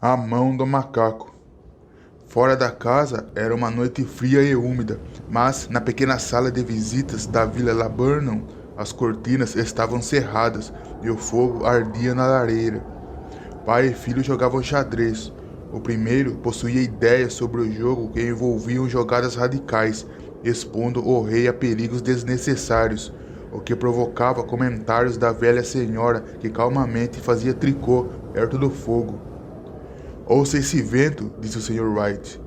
A mão do macaco. Fora da casa era uma noite fria e úmida, mas na pequena sala de visitas da Vila Laburnum as cortinas estavam cerradas e o fogo ardia na lareira. Pai e filho jogavam xadrez. O primeiro possuía ideias sobre o jogo que envolviam jogadas radicais, expondo o rei a perigos desnecessários, o que provocava comentários da velha senhora que calmamente fazia tricô perto do fogo. Ouça esse vento, disse o Sr. Wright,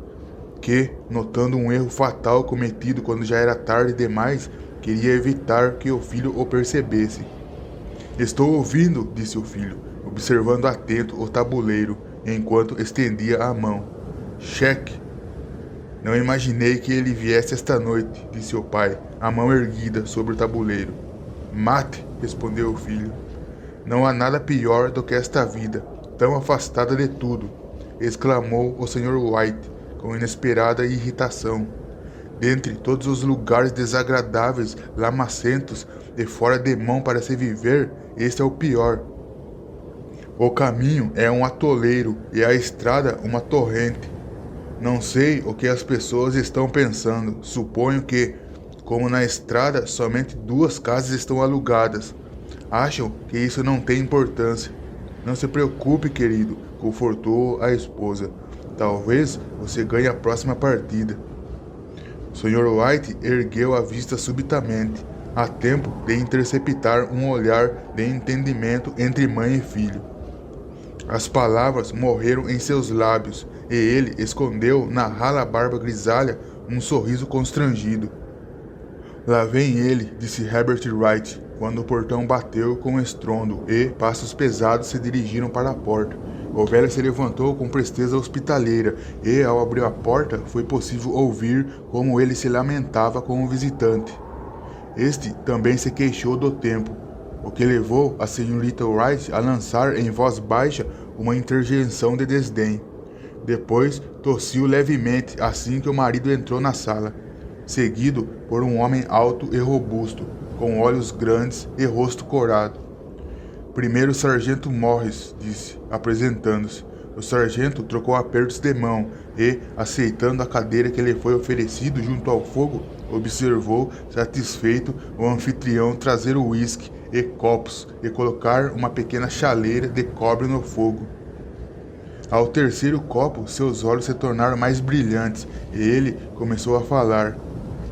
que, notando um erro fatal cometido quando já era tarde demais, queria evitar que o filho o percebesse. Estou ouvindo, disse o filho, observando atento o tabuleiro, enquanto estendia a mão. Cheque. Não imaginei que ele viesse esta noite, disse o pai, a mão erguida sobre o tabuleiro. Mate, respondeu o filho. Não há nada pior do que esta vida, tão afastada de tudo, exclamou o Sr. White, com inesperada irritação. Dentre todos os lugares desagradáveis, lamacentos e fora de mão para se viver, este é o pior. O caminho é um atoleiro e a estrada uma torrente. Não sei o que as pessoas estão pensando. Suponho que, como na estrada somente 2 casas estão alugadas, acham que isso não tem importância. Não se preocupe, querido, confortou a esposa. Talvez você ganhe a próxima partida. O Sr. White ergueu a vista subitamente, a tempo de interceptar um olhar de entendimento entre mãe e filho. As palavras morreram em seus lábios, e ele escondeu na rala barba grisalha um sorriso constrangido. Lá vem ele, disse Herbert Wright, quando o portão bateu com estrondo e passos pesados se dirigiram para a porta. O velho se levantou com presteza hospitaleira e, ao abrir a porta, foi possível ouvir como ele se lamentava com o visitante. Este também se queixou do tempo, o que levou a senhorita Wright a lançar em voz baixa uma interjeição de desdém. Depois tossiu levemente assim que o marido entrou na sala, seguido por um homem alto e robusto, com olhos grandes e rosto corado. Primeiro o sargento Morris, disse, apresentando-se. O sargento trocou apertos de mão e, aceitando a cadeira que lhe foi oferecido junto ao fogo, observou, satisfeito, o anfitrião trazer o uísque e copos e colocar uma pequena chaleira de cobre no fogo. Ao terceiro copo, seus olhos se tornaram mais brilhantes e ele começou a falar,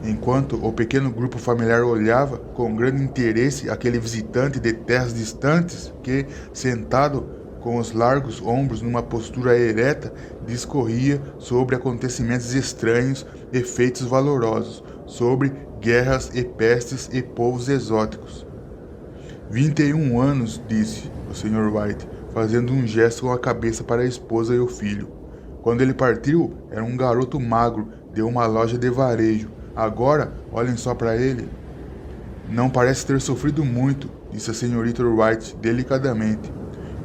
enquanto o pequeno grupo familiar olhava com grande interesse aquele visitante de terras distantes que, sentado com os largos ombros numa postura ereta, discorria sobre acontecimentos estranhos e feitos valorosos, sobre guerras e pestes e povos exóticos. 21 anos, disse o Sr. White, fazendo um gesto com a cabeça para a esposa e o filho. Quando ele partiu, era um garoto magro de uma loja de varejo. Agora, olhem só para ele. Não parece ter sofrido muito, disse a senhorita Wright delicadamente.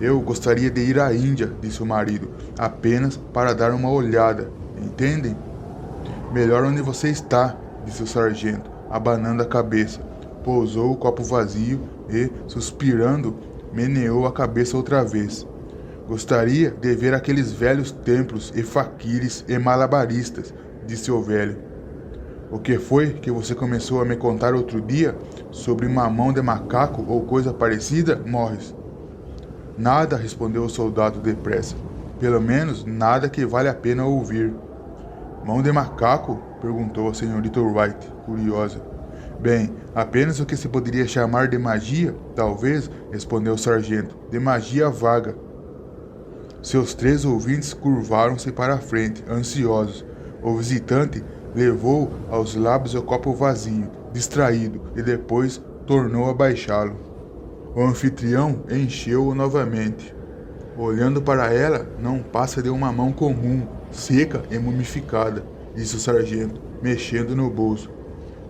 Eu gostaria de ir à Índia, disse o marido, apenas para dar uma olhada, entendem? Melhor onde você está, disse o sargento, abanando a cabeça. Pousou o copo vazio e, suspirando, meneou a cabeça outra vez. Gostaria de ver aqueles velhos templos e faquires e malabaristas, disse o velho. O que foi que você começou a me contar outro dia sobre mamão de macaco ou coisa parecida, Morris? Nada, respondeu o soldado depressa. Pelo menos nada que vale a pena ouvir. Mão de macaco? Perguntou a senhorita Wright, curiosa. Bem, apenas o que se poderia chamar de magia, talvez, respondeu o sargento, de magia vaga. Seus 3 ouvintes curvaram-se para a frente, ansiosos. O visitante levou aos lábios o copo vazio, distraído, e depois tornou a baixá-lo. O anfitrião encheu-o novamente. Olhando para ela, não passa de uma mão comum, seca e mumificada, disse o sargento, mexendo no bolso.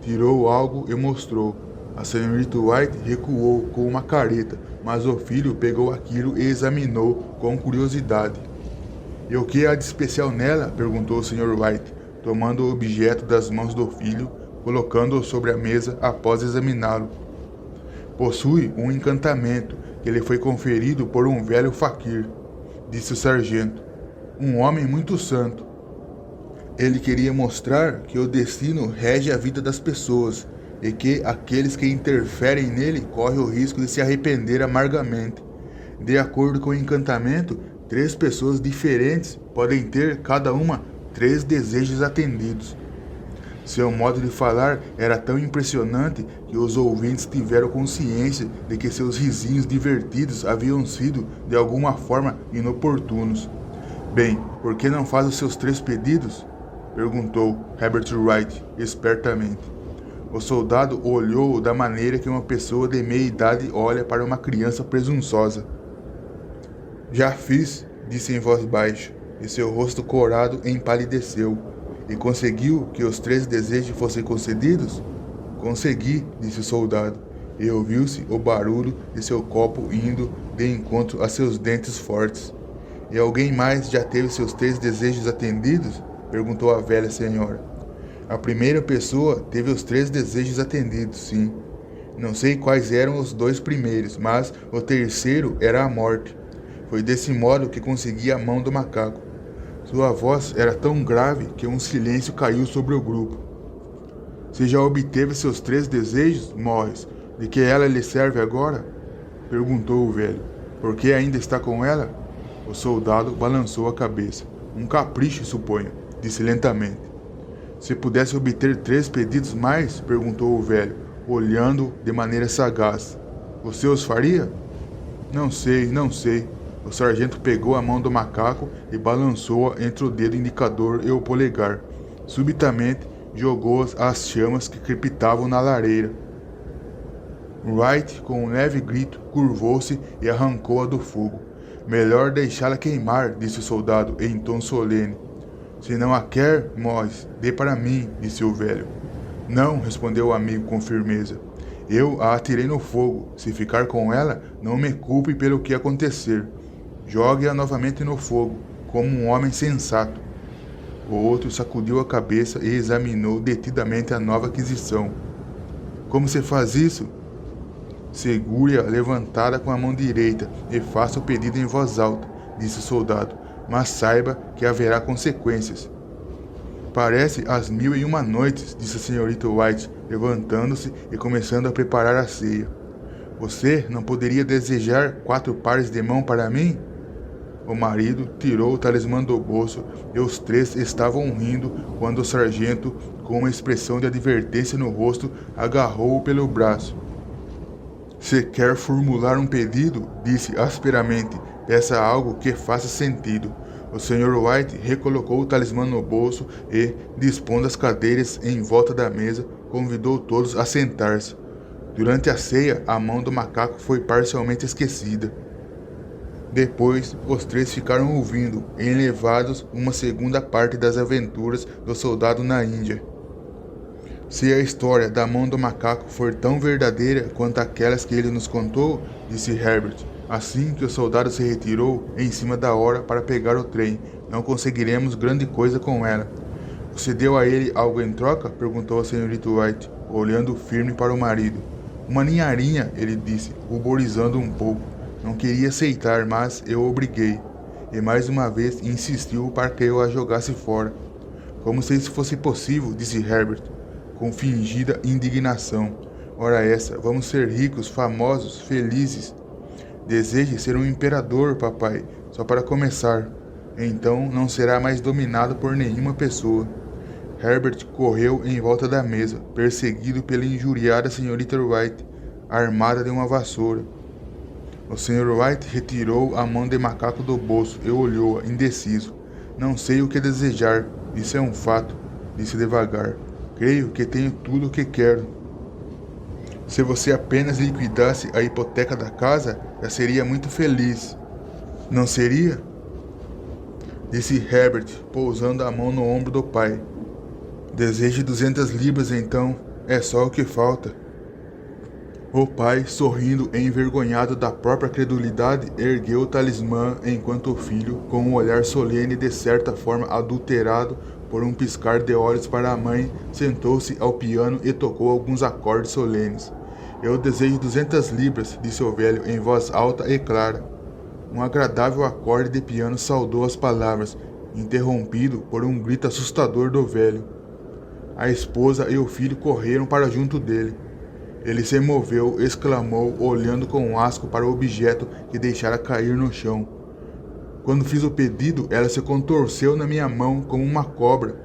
Tirou algo e mostrou. A senhorita White recuou com uma careta, mas o filho pegou aquilo e examinou com curiosidade. E o que há de especial nela? Perguntou o Sr. White, tomando o objeto das mãos do filho, colocando-o sobre a mesa após examiná-lo. Possui um encantamento que lhe foi conferido por um velho faquir, disse o sargento. um homem muito santo. Ele queria mostrar que o destino rege a vida das pessoas e que aqueles que interferem nele correm o risco de se arrepender amargamente. De acordo com o encantamento, 3 pessoas diferentes podem ter cada uma 3 desejos atendidos. Seu modo de falar era tão impressionante que os ouvintes tiveram consciência de que seus risinhos divertidos haviam sido, de alguma forma, inoportunos. Bem, por que não faz os seus 3 pedidos? Perguntou Herbert Wright espertamente. O soldado olhou da maneira que uma pessoa de meia idade olha para uma criança presunçosa. Já fiz, disse em voz baixa, e seu rosto corado empalideceu. E conseguiu que os 3 desejos fossem concedidos? Consegui, disse o soldado, e ouviu-se o barulho de seu copo indo de encontro a seus dentes fortes. E alguém mais já teve seus 3 desejos atendidos? Perguntou a velha senhora. A primeira pessoa teve os 3 desejos atendidos, sim. Não sei quais eram os 2 primeiros, mas o terceiro era a morte. Foi desse modo que consegui a mão do macaco. Sua voz era tão grave que um silêncio caiu sobre o grupo. Você já obteve seus 3 desejos, Morris? De que ela lhe serve agora? Perguntou o velho. Por que ainda está com ela? O soldado balançou a cabeça. Um capricho, suponho, disse lentamente. Se pudesse obter 3 pedidos mais? Perguntou o velho, olhando de maneira sagaz. Você os faria? Não sei. O sargento pegou a mão do macaco e balançou-a entre o dedo indicador e o polegar. Subitamente, jogou-as às chamas que crepitavam na lareira. Wright, com um leve grito, curvou-se e arrancou-a do fogo. Melhor deixá-la queimar, disse o soldado em tom solene. Se não a quer, Morris, dê para mim, disse o velho. Não, respondeu o amigo com firmeza. Eu a atirei no fogo. Se ficar com ela, não me culpe pelo que acontecer. Jogue-a novamente no fogo, como um homem sensato. O outro sacudiu a cabeça e examinou detidamente a nova aquisição. Como se faz isso? Segure-a levantada com a mão direita e faça o pedido em voz alta, disse o soldado, mas saiba que haverá consequências. Parece as 1001 noites, disse a senhorita White, levantando-se e começando a preparar a ceia. Você não poderia desejar 4 pares de mão para mim? O marido tirou o talismã do bolso e os 3 estavam rindo quando o sargento, com uma expressão de advertência no rosto, agarrou-o pelo braço. Se quer formular um pedido, disse asperamente, peça algo que faça sentido. O Sr. White recolocou o talismã no bolso e, dispondo as cadeiras em volta da mesa, convidou todos a sentar-se. Durante a ceia, a mão do macaco foi parcialmente esquecida. Depois, os 3 ficaram ouvindo, enlevados, uma segunda parte das aventuras do soldado na Índia. Se a história da mão do macaco for tão verdadeira quanto aquelas que ele nos contou, disse Herbert, assim que o soldado se retirou em cima da hora para pegar o trem, não conseguiremos grande coisa com ela. Você deu a ele algo em troca? Perguntou a senhorita White, olhando firme para o marido. Uma ninharinha, ele disse, ruborizando um pouco. Não queria aceitar, mas eu o obriguei. E mais uma vez insistiu para que eu a jogasse fora. Como se isso fosse possível, disse Herbert, com fingida indignação. Ora essa, vamos ser ricos, famosos, felizes. Deseje ser um imperador, papai, só para começar. Então não será mais dominado por nenhuma pessoa. Herbert correu em volta da mesa, perseguido pela injuriada senhorita White, armada de uma vassoura. O Sr. White retirou a mão de macaco do bolso e olhou-a, indeciso. Não sei o que desejar, isso é um fato, disse devagar. Creio que tenho tudo o que quero. Se você apenas liquidasse a hipoteca da casa, já seria muito feliz. Não seria? Disse Herbert, pousando a mão no ombro do pai. Deseje 200 libras então, é só o que falta. O pai, sorrindo e envergonhado da própria credulidade, ergueu o talismã enquanto o filho, com um olhar solene e de certa forma adulterado por um piscar de olhos para a mãe, sentou-se ao piano e tocou alguns acordes solenes. Eu desejo 200 libras, disse o velho em voz alta e clara. Um agradável acorde de piano saudou as palavras, interrompido por um grito assustador do velho. A esposa e o filho correram para junto dele. Ele se moveu, exclamou, olhando com asco para o objeto que deixara cair no chão. Quando fiz o pedido, ela se contorceu na minha mão como uma cobra.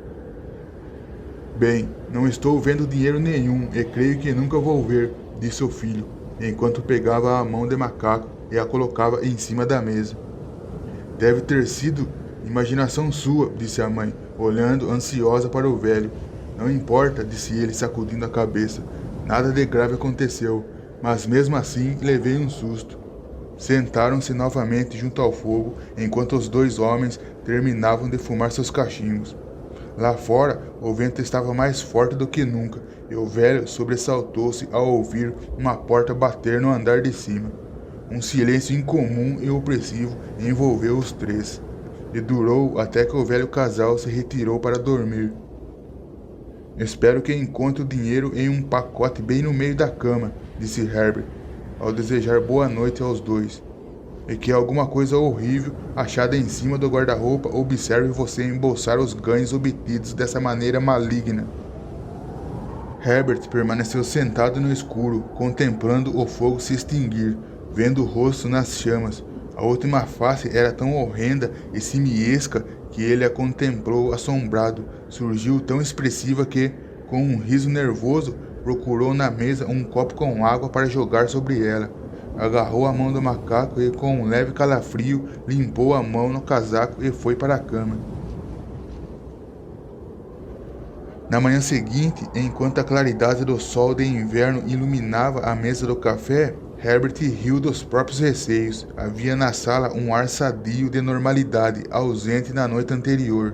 Bem, não estou vendo dinheiro nenhum e creio que nunca vou ver, disse o filho, enquanto pegava a mão de macaco e a colocava em cima da mesa. Deve ter sido imaginação sua, disse a mãe, olhando ansiosa para o velho. Não importa, disse ele, sacudindo a cabeça. Nada de grave aconteceu, mas mesmo assim levei um susto. Sentaram-se novamente junto ao fogo, enquanto os dois homens terminavam de fumar seus cachimbos. Lá fora, o vento estava mais forte do que nunca, e o velho sobressaltou-se ao ouvir uma porta bater no andar de cima. Um silêncio incomum e opressivo envolveu os três, e durou até que o velho casal se retirou para dormir. Espero que encontre o dinheiro em um pacote bem no meio da cama, disse Herbert, ao desejar boa noite aos dois. E que alguma coisa horrível achada em cima do guarda-roupa observe você embolsar os ganhos obtidos dessa maneira maligna. Herbert permaneceu sentado no escuro, contemplando o fogo se extinguir, vendo o rosto nas chamas. A última face era tão horrenda e simiesca que ele a contemplou assombrado. Surgiu tão expressiva que, com um riso nervoso, procurou na mesa um copo com água para jogar sobre ela. Agarrou a mão do macaco e, com um leve calafrio, limpou a mão no casaco e foi para a cama. Na manhã seguinte, enquanto a claridade do sol de inverno iluminava a mesa do café, Herbert riu dos próprios receios. Havia na sala um ar sadio de normalidade, ausente na noite anterior.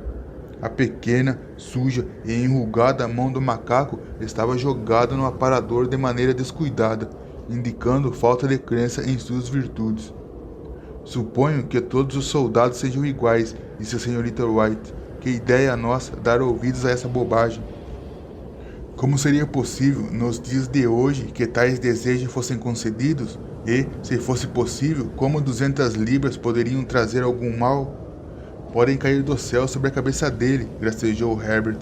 A pequena, suja e enrugada mão do macaco estava jogada no aparador de maneira descuidada, indicando falta de crença em suas virtudes. Suponho que todos os soldados sejam iguais, disse a senhorita White. Que ideia nossa dar ouvidos a essa bobagem. Como seria possível, nos dias de hoje, que tais desejos fossem concedidos? E, se fosse possível, como 200 libras poderiam trazer algum mal? Podem cair do céu sobre a cabeça dele, gracejou Herbert.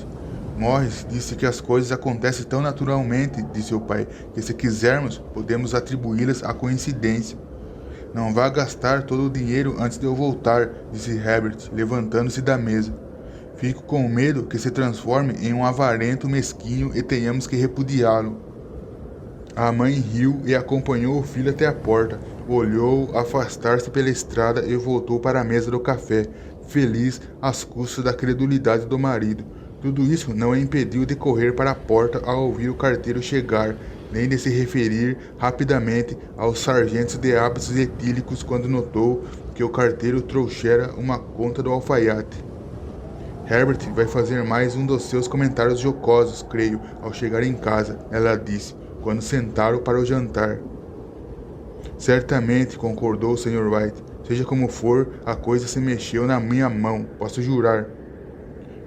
Morris disse que as coisas acontecem tão naturalmente, disse o pai, que se quisermos, podemos atribuí-las à coincidência. Não vá gastar todo o dinheiro antes de eu voltar, disse Herbert, levantando-se da mesa. Fico com medo que se transforme em um avarento mesquinho e tenhamos que repudiá-lo. A mãe riu e acompanhou o filho até a porta. Olhou afastar-se pela estrada e voltou para a mesa do café, feliz às custas da credulidade do marido. Tudo isso não a impediu de correr para a porta ao ouvir o carteiro chegar, nem de se referir rapidamente aos sargentos de hábitos etílicos quando notou que o carteiro trouxera uma conta do alfaiate. Herbert vai fazer mais um dos seus comentários jocosos, creio, ao chegar em casa, ela disse, quando sentaram para o jantar. Certamente, concordou o Sr. White. Seja como for, a coisa se mexeu na minha mão, posso jurar.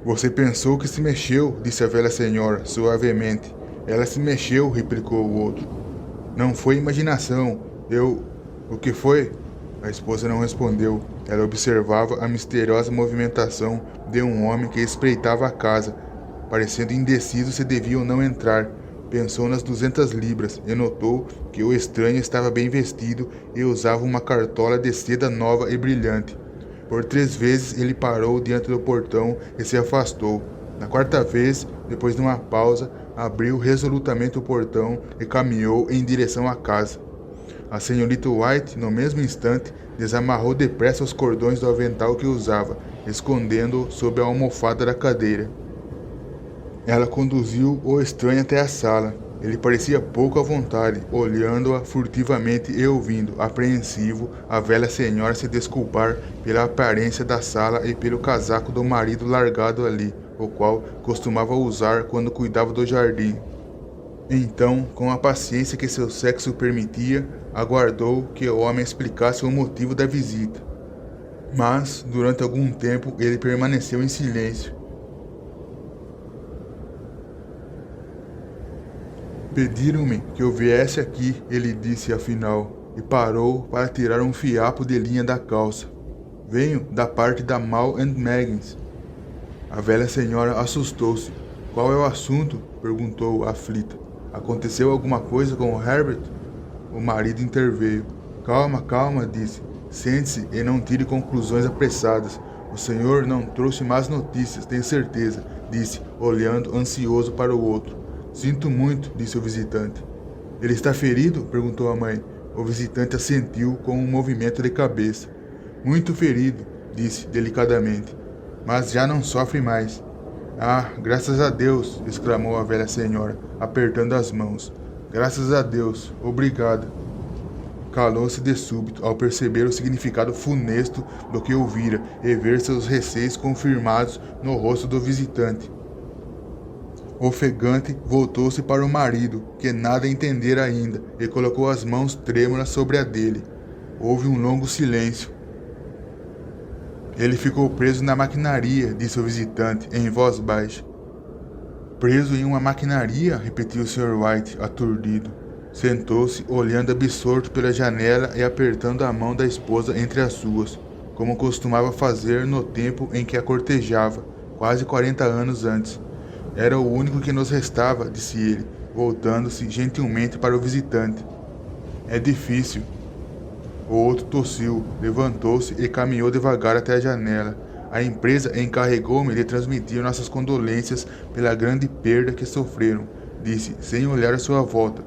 Você pensou que se mexeu, disse a velha senhora, suavemente. Ela se mexeu, replicou o outro. Não foi imaginação. O que foi? A esposa não respondeu. Ela observava a misteriosa movimentação de um homem que espreitava a casa, parecendo indeciso se devia ou não entrar. Pensou nas 200 libras e notou que o estranho estava bem vestido e usava uma cartola de seda nova e brilhante. Por 3 vezes ele parou diante do portão e se afastou. Na 4ª vez, depois de uma pausa, abriu resolutamente o portão e caminhou em direção à casa. A senhorita White, no mesmo instante, desamarrou depressa os cordões do avental que usava, escondendo-o sob a almofada da cadeira. Ela conduziu o estranho até a sala. Ele parecia pouco à vontade, olhando-a furtivamente e ouvindo, apreensivo, a velha senhora se desculpar pela aparência da sala e pelo casaco do marido largado ali, o qual costumava usar quando cuidava do jardim. Então, com a paciência que seu sexo permitia, aguardou que o homem explicasse o motivo da visita. Mas, durante algum tempo, ele permaneceu em silêncio. Pediram-me que eu viesse aqui, ele disse afinal. e parou para tirar um fiapo de linha da calça. Venho da parte da Mal and Maggins. A velha senhora assustou-se. Qual é o assunto? Perguntou aflita. Aconteceu alguma coisa com o Herbert? O marido interveio. Calma, calma, disse. Sente-se e não tire conclusões apressadas. O senhor não trouxe más notícias, tenho certeza, disse, olhando ansioso para o outro. Sinto muito, disse o visitante. Ele está ferido? Perguntou a mãe. O visitante assentiu com um movimento de cabeça. Muito ferido, disse delicadamente, mas já não sofre mais. Ah, graças a Deus, exclamou a velha senhora, apertando as mãos. Graças a Deus, obrigada. Calou-se de súbito ao perceber o significado funesto do que ouvira e ver seus receios confirmados no rosto do visitante. Ofegante, voltou-se para o marido, que nada entendera ainda, e colocou as mãos trêmulas sobre a dele. Houve um longo silêncio. Ele ficou preso na maquinaria, disse o visitante, em voz baixa. Preso em uma maquinaria? Repetiu o Sr. White, aturdido. Sentou-se, olhando absorto pela janela e apertando a mão da esposa entre as suas, como costumava fazer no tempo em que a cortejava, quase 40 anos antes. Era o único que nos restava, disse ele, voltando-se gentilmente para o visitante. É difícil. O outro tossiu, levantou-se e caminhou devagar até a janela. A empresa encarregou-me de transmitir nossas condolências pela grande perda que sofreram, disse, sem olhar à sua volta.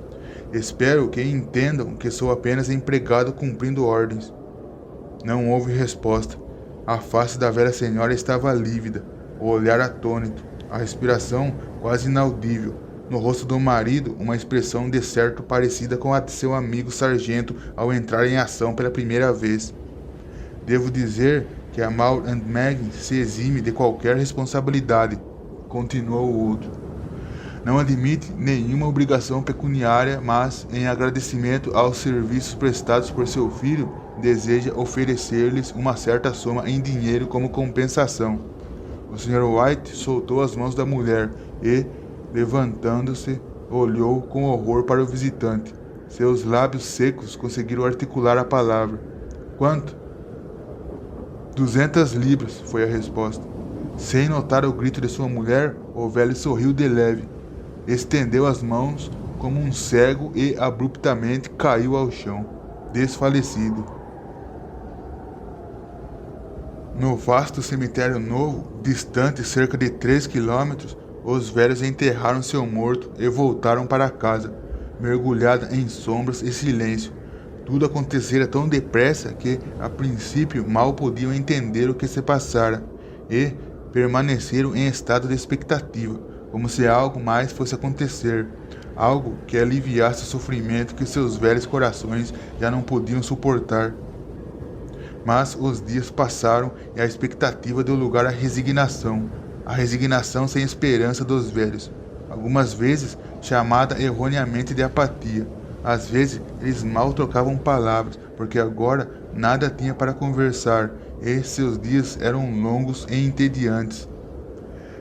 Espero que entendam que sou apenas empregado cumprindo ordens. Não houve resposta. A face da velha senhora estava lívida, o olhar atônito, a respiração quase inaudível. No rosto do marido, uma expressão de certo parecida com a de seu amigo sargento ao entrar em ação pela primeira vez. Devo dizer que a Mal and Maggins se exime de qualquer responsabilidade, continuou o outro. Não admite nenhuma obrigação pecuniária, mas, em agradecimento aos serviços prestados por seu filho, deseja oferecer-lhes uma certa soma em dinheiro como compensação. O Sr. White soltou as mãos da mulher e, levantando-se, olhou com horror para o visitante. Seus lábios secos conseguiram articular a palavra. Quanto? 200 libras, foi a resposta. Sem notar o grito de sua mulher, o velho sorriu de leve. Estendeu as mãos como um cego e abruptamente caiu ao chão, desfalecido. No vasto cemitério novo, distante cerca de 3 quilômetros, os velhos enterraram seu morto e voltaram para casa, mergulhada em sombras e silêncio. Tudo acontecera tão depressa que, a princípio, mal podiam entender o que se passara, e permaneceram em estado de expectativa, como se algo mais fosse acontecer, algo que aliviasse o sofrimento que seus velhos corações já não podiam suportar. Mas os dias passaram e a expectativa deu lugar à resignação, a resignação sem esperança dos velhos, algumas vezes chamada erroneamente de apatia. Às vezes eles mal trocavam palavras, porque agora nada tinha para conversar, e seus dias eram longos e entediantes.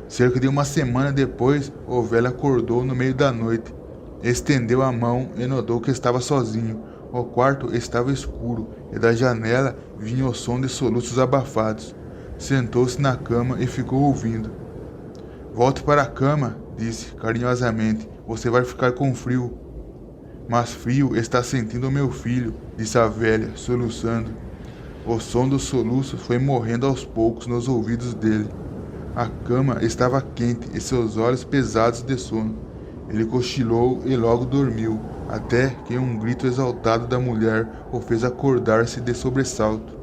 Cerca de uma semana depois, o velho acordou no meio da noite. Estendeu a mão e notou que estava sozinho. O quarto estava escuro, e da janela vinha o som de soluços abafados. Sentou-se na cama e ficou ouvindo. Volte para a cama, disse carinhosamente. Você vai ficar com frio. Mas frio está sentindo meu filho, disse a velha, soluçando. O som dos soluços foi morrendo aos poucos nos ouvidos dele. A cama estava quente e seus olhos pesados de sono. Ele cochilou e logo dormiu, até que um grito exaltado da mulher o fez acordar-se de sobressalto.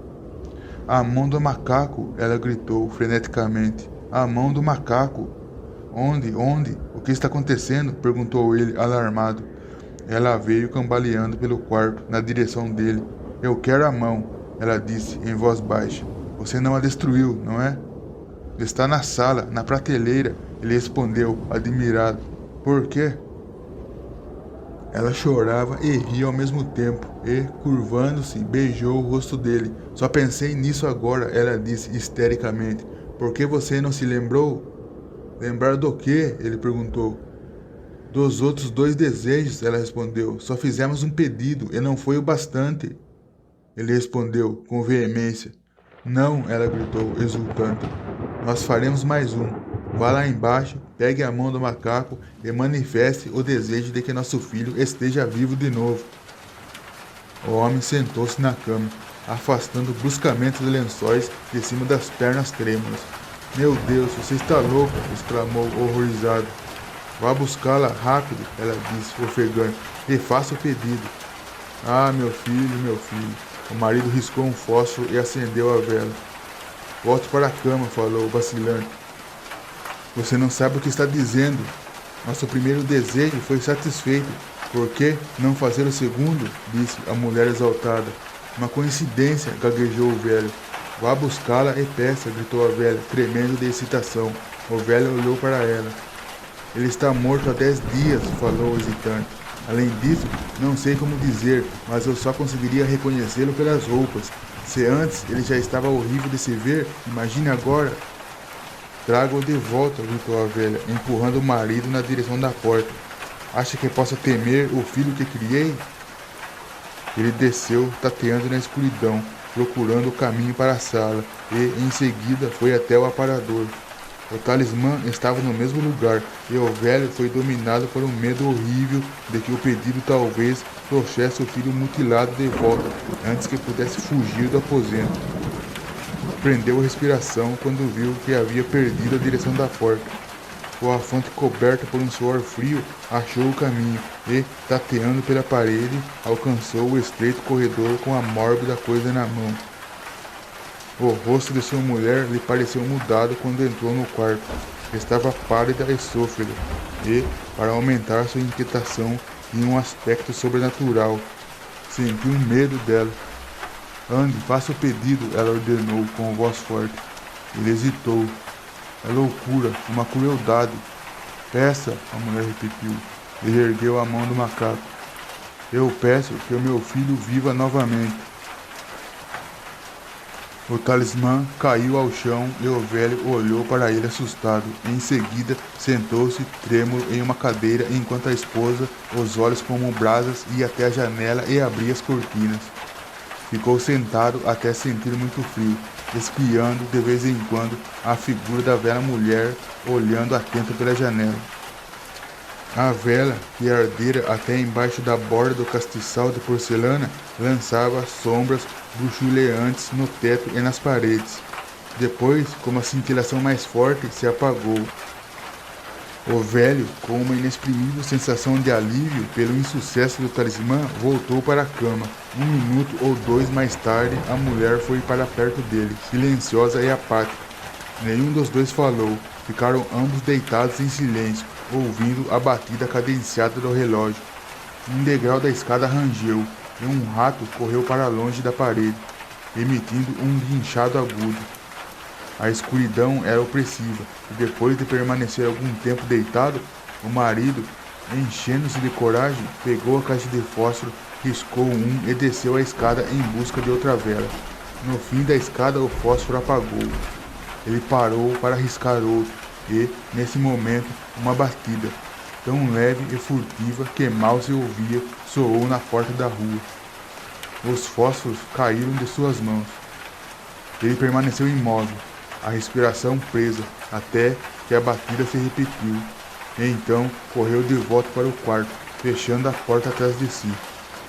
A mão do macaco, ela gritou freneticamente. A mão do macaco. Onde? Onde? O que está acontecendo? Perguntou ele, alarmado. Ela veio cambaleando pelo quarto, na direção dele. Eu quero a mão, ela disse em voz baixa. Você não a destruiu, não é? Está na sala, na prateleira, ele respondeu, admirado. Por quê? Ela chorava e ria ao mesmo tempo, e, curvando-se, beijou o rosto dele. Só pensei nisso agora, ela disse histericamente. Por que você não se lembrou? Lembrar do quê? Ele perguntou. Dos outros 2 desejos, ela respondeu, só fizemos um pedido e não foi o bastante. Ele respondeu com veemência. Não, ela gritou, exultante. Nós faremos mais um. Vá lá embaixo, pegue a mão do macaco e manifeste o desejo de que nosso filho esteja vivo de novo. O homem sentou-se na cama, afastando bruscamente os lençóis de cima das pernas trêmulas. Meu Deus, você está louco! Exclamou horrorizado. Vá buscá-la rápido, ela disse, ofegante, e faça o pedido. Ah, meu filho, meu filho. O marido riscou um fósforo e acendeu a vela. Volte para a cama, falou, vacilante. Você não sabe o que está dizendo. Nosso primeiro desejo foi satisfeito. Por que não fazer o segundo? Disse a mulher exaltada. Uma coincidência, gaguejou o velho. Vá buscá-la e peça, gritou a velha, tremendo de excitação. O velho olhou para ela. Ele está morto há 10 dias, falou hesitante. Além disso, não sei como dizer, mas eu só conseguiria reconhecê-lo pelas roupas. Se antes ele já estava horrível de se ver, imagine agora. Traga-o de volta, gritou a velha, empurrando o marido na direção da porta. Acha que possa temer o filho que criei? Ele desceu, tateando na escuridão, procurando o caminho para a sala, e, em seguida, foi até o aparador. O talismã estava no mesmo lugar, e o velho foi dominado por um medo horrível de que o pedido talvez trouxesse o filho mutilado de volta, antes que pudesse fugir do aposento. Prendeu a respiração quando viu que havia perdido a direção da porta. Com a fronte coberta por um suor frio, achou o caminho e, tateando pela parede, alcançou o estreito corredor com a mórbida coisa na mão. O rosto de sua mulher lhe pareceu mudado quando entrou no quarto. Estava pálida e sôfrega, e, para aumentar sua inquietação, tinha um aspecto sobrenatural. Sentiu medo dela. Ande, faça o pedido, ela ordenou com voz forte. Ele hesitou. É loucura, uma crueldade. Peça, a mulher repetiu. Ele ergueu a mão do macaco. Eu peço que o meu filho viva novamente. O talismã caiu ao chão e o velho olhou para ele assustado. Em seguida, sentou-se trêmulo em uma cadeira enquanto a esposa, os olhos como brasas, ia até a janela e abria as cortinas. Ficou sentado até sentir muito frio, espiando de vez em quando a figura da velha mulher olhando atenta pela janela. A vela, que ardera até embaixo da borda do castiçal de porcelana, lançava sombras bruxuleantes no teto e nas paredes. Depois, com uma cintilação mais forte, se apagou. O velho, com uma inexprimível sensação de alívio pelo insucesso do talismã, voltou para a cama. 1 minuto ou 2 mais tarde, a mulher foi para perto dele, silenciosa e apática. Nenhum dos dois falou. Ficaram ambos deitados em silêncio, ouvindo a batida cadenciada do relógio. Um degrau da escada rangeu, e um rato correu para longe da parede, emitindo um guinchado agudo. A escuridão era opressiva, e depois de permanecer algum tempo deitado, o marido, enchendo-se de coragem, pegou a caixa de fósforo, riscou um e desceu a escada em busca de outra vela. No fim da escada o fósforo apagou. Ele parou para riscar outro, e, nesse momento, uma batida, tão leve e furtiva que mal se ouvia, soou na porta da rua. Os fósforos caíram de suas mãos. Ele permaneceu imóvel, a respiração presa, até que a batida se repetiu. E então correu de volta para o quarto, fechando a porta atrás de si.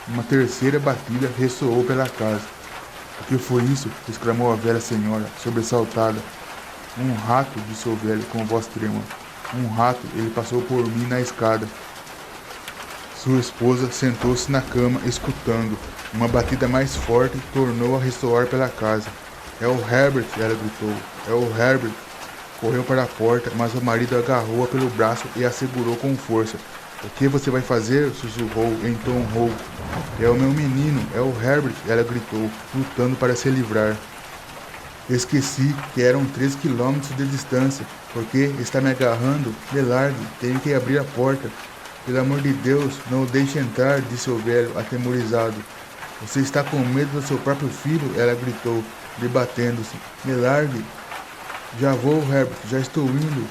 Uma terceira batida ressoou pela casa. O que foi isso? Exclamou a velha senhora, sobressaltada. Um rato, disse o velho com voz trêmula. Um rato, ele passou por mim na escada. Sua esposa sentou-se na cama, escutando. Uma batida mais forte tornou a ressoar pela casa. É o Herbert, ela gritou. É o Herbert. Correu para a porta, mas o marido agarrou-a pelo braço e a segurou com força. O que você vai fazer? Sussurrou em tom rouco. É o meu menino, é o Herbert, ela gritou, lutando para se livrar. Esqueci que eram 3 quilômetros de distância. Por que está me agarrando? Me largue, tenho que abrir a porta. Pelo amor de Deus, não o deixe entrar, disse o velho, atemorizado. Você está com medo do seu próprio filho? Ela gritou, debatendo-se. Me largue. Já vou, Herbert, já estou indo.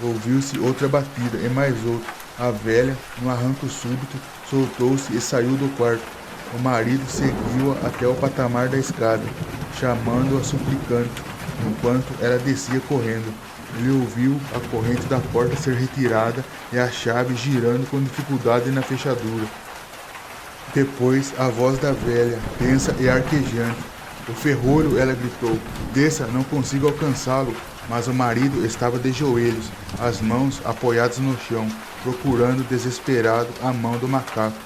Ouviu-se outra batida e mais outra. A velha, num arranco súbito, soltou-se e saiu do quarto. O marido seguiu-a até o patamar da escada, chamando-a suplicante, enquanto ela descia correndo. Ele ouviu a corrente da porta ser retirada e a chave girando com dificuldade na fechadura. Depois, a voz da velha, tensa e arquejante. O ferrolho, ela gritou. Desça, não consigo alcançá-lo. Mas o marido estava de joelhos, as mãos apoiadas no chão, procurando desesperado a mão do macaco.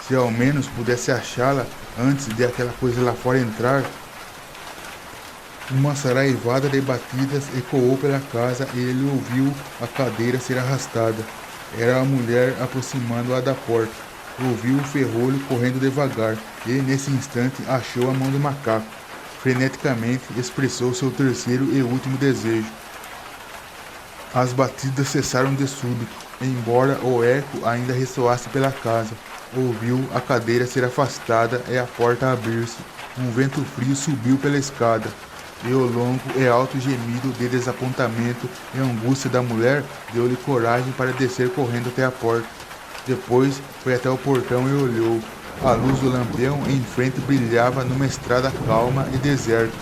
Se ao menos pudesse achá-la antes de aquela coisa lá fora entrar. Uma saraivada de batidas ecoou pela casa e ele ouviu a cadeira ser arrastada. Era a mulher aproximando-a da porta. Ouviu o ferrolho correndo devagar e, nesse instante, achou a mão do macaco. Freneticamente expressou seu terceiro e último desejo. As batidas cessaram de súbito, embora o eco ainda ressoasse pela casa. Ouviu a cadeira ser afastada e a porta abrir-se. Um vento frio subiu pela escada, e o longo e alto gemido de desapontamento e angústia da mulher deu-lhe coragem para descer correndo até a porta. Depois foi até o portão e olhou. A luz do lampião em frente brilhava numa estrada calma e deserta.